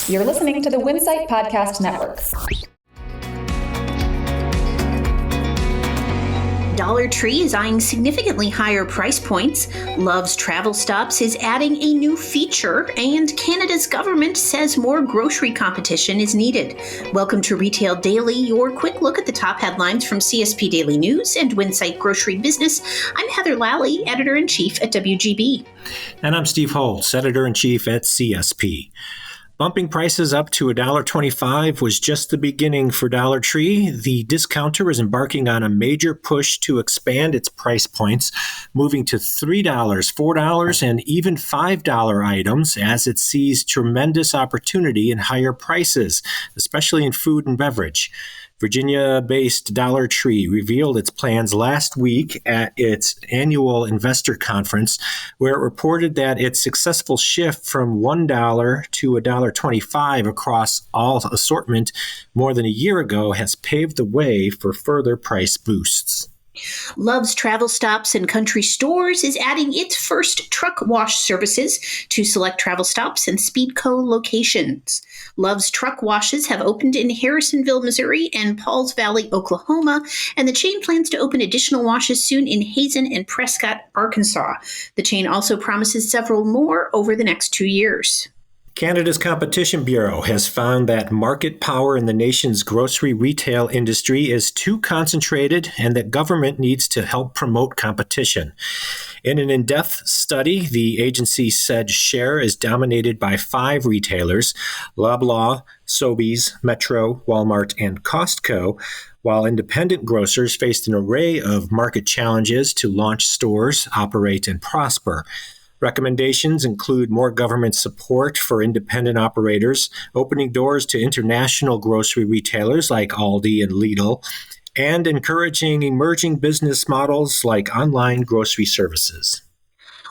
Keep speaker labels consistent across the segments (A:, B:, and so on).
A: You're listening to the Winsight Podcast Network.
B: Dollar Tree is eyeing significantly higher price points. Love's Travel Stops is adding a new feature, and Canada's government says more grocery competition is needed. Welcome to Retail Daily, your quick look at the top headlines from CSP Daily News and Winsight Grocery Business. I'm Heather Lally, Editor-in-Chief at WGB.
C: And I'm Steve Holtz, Editor-in-Chief at CSP. Bumping prices up to $1.25 was just the beginning for Dollar Tree. The discounter is embarking on a major push to expand its price points, moving to $3, $4, and even $5 items as it sees tremendous opportunity in higher prices, especially in food and beverage. Virginia-based Dollar Tree revealed its plans last week at its annual investor conference, where it reported that its successful shift from $1 to $1.25 across all assortment more than a year ago has paved the way for further price boosts.
B: Love's Travel Stops and Country Stores is adding its first truck wash services to select travel stops and Speedco locations. Love's Truck Washes have opened in Harrisonville, Missouri and Pauls Valley, Oklahoma, and the chain plans to open additional washes soon in Hazen and Prescott, Arkansas. The chain also promises several more over the next 2 years.
C: Canada's Competition Bureau has found that market power in the nation's grocery retail industry is too concentrated and that government needs to help promote competition. In an in-depth study, the agency said share is dominated by 5 retailers: Loblaw, Sobeys, Metro, Walmart, and Costco, while independent grocers faced an array of market challenges to launch stores, operate, and prosper. Recommendations include more government support for independent operators, opening doors to international grocery retailers like Aldi and Lidl, and encouraging emerging business models like online grocery services.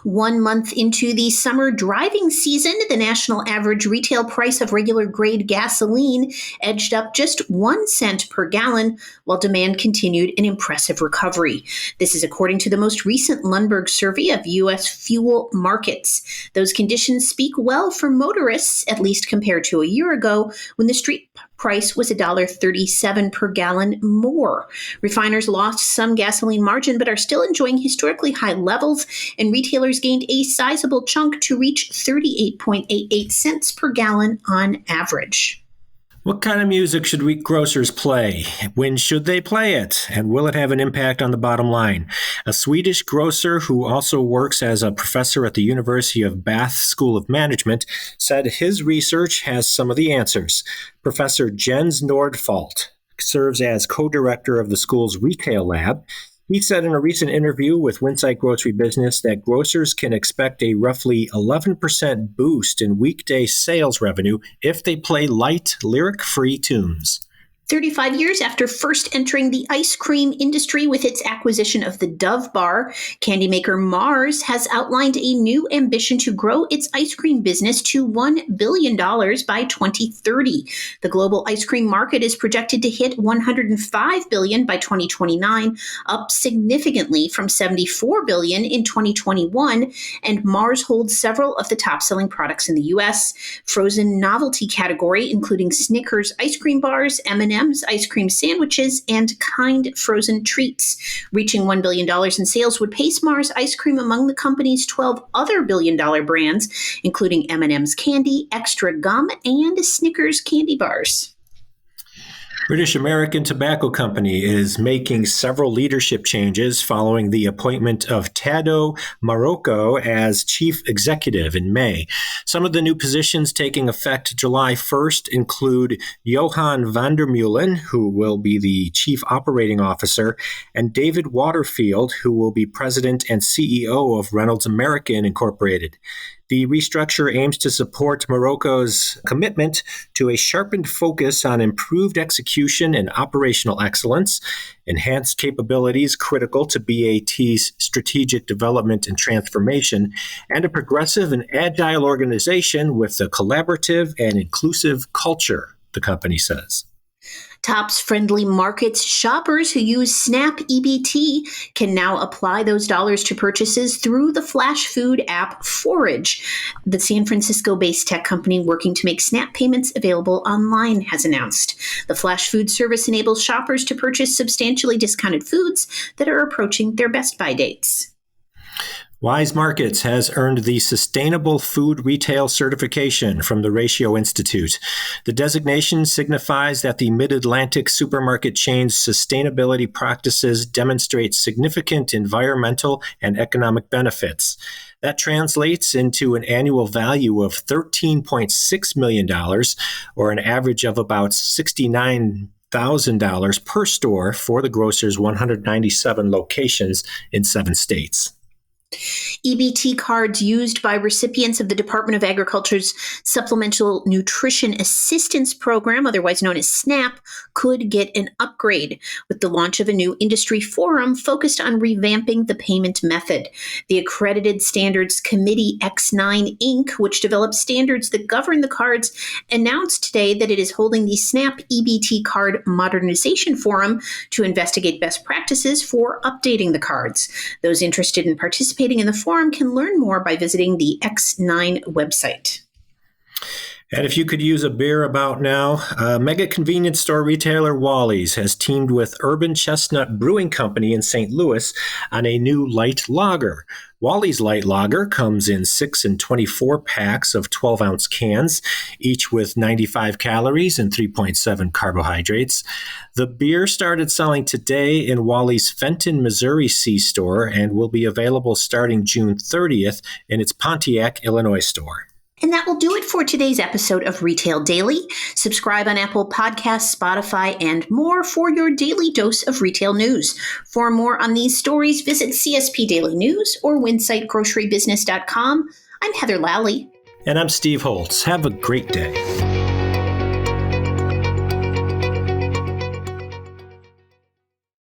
B: 1 month into the summer driving season, the national average retail price of regular grade gasoline edged up just 1 cent per gallon, while demand continued an impressive recovery. This is according to the most recent Lundberg survey of U.S. fuel markets. Those conditions speak well for motorists, at least compared to a year ago, when the street price was $1.37 per gallon more. Refiners lost some gasoline margin, but are still enjoying historically high levels, and retailers gained a sizable chunk to reach 38.88 cents per gallon on average.
C: What kind of music should we grocers play? When should they play it? And will it have an impact on the bottom line? A Swedish grocer who also works as a professor at the University of Bath School of Management said his research has some of the answers. Professor Jens Nordfalt serves as co-director of the school's retail lab. He said in a recent interview with Winsight Grocery Business that grocers can expect a roughly 11% boost in weekday sales revenue if they play light, lyric-free tunes.
B: 35 years after first entering the ice cream industry with its acquisition of the Dove Bar, candy maker Mars has outlined a new ambition to grow its ice cream business to $1 billion by 2030. The global ice cream market is projected to hit $105 billion by 2029, up significantly from $74 billion in 2021, and Mars holds several of the top-selling products in the U.S. Frozen novelty category, including Snickers ice cream bars, M&M's ice cream sandwiches, and Kind frozen treats. Reaching $1 billion in sales would place Mars ice cream among the company's 12 other billion-dollar brands, including M&M's candy, Extra gum, and Snickers candy bars.
C: British American Tobacco Company is making several leadership changes following the appointment of Tadeu Marroco as chief executive in May. Some of the new positions taking effect July 1st include Johan van der Meulen, who will be the chief operating officer, and David Waterfield, who will be president and CEO of Reynolds American Incorporated. The restructure aims to support Morocco's commitment to a sharpened focus on improved execution and operational excellence, enhanced capabilities critical to BAT's strategic development and transformation, and a progressive and agile organization with a collaborative and inclusive culture, the company says.
B: Tops Friendly Markets shoppers who use SNAP EBT can now apply those dollars to purchases through the flash food app Forage. The San Francisco-based tech company working to make SNAP payments available online has announced. The flash food service enables shoppers to purchase substantially discounted foods that are approaching their best by dates.
C: Wise Markets has earned the Sustainable Food Retail Certification from the Ratio Institute. The designation signifies that the Mid-Atlantic supermarket chain's sustainability practices demonstrate significant environmental and economic benefits. That translates into an annual value of $13.6 million, or an average of about $69,000 per store for the grocer's 197 locations in 7 states.
B: EBT cards used by recipients of the Department of Agriculture's Supplemental Nutrition Assistance Program, otherwise known as SNAP, could get an upgrade with the launch of a new industry forum focused on revamping the payment method. The Accredited Standards Committee X9 Inc., which develops standards that govern the cards, announced today that it is holding the SNAP EBT Card Modernization Forum to investigate best practices for updating the cards. Those interested in participating in the forum can learn more by visiting the X9 website.
C: And if you could use a beer about now, mega convenience store retailer Wally's has teamed with Urban Chestnut Brewing Company in St. Louis on a new light lager. Wally's Light Lager comes in 6 and 24 packs of 12-ounce cans, each with 95 calories and 3.7 carbohydrates. The beer started selling today in Wally's Fenton, Missouri C-store and will be available starting June 30th in its Pontiac, Illinois store.
B: And that will do it for today's episode of Retail Daily. Subscribe on Apple Podcasts, Spotify, and more for your daily dose of retail news. For more on these stories, visit CSP Daily News or winsightgrocerybusiness.com. I'm Heather Lally.
C: And I'm Steve Holtz. Have a great day.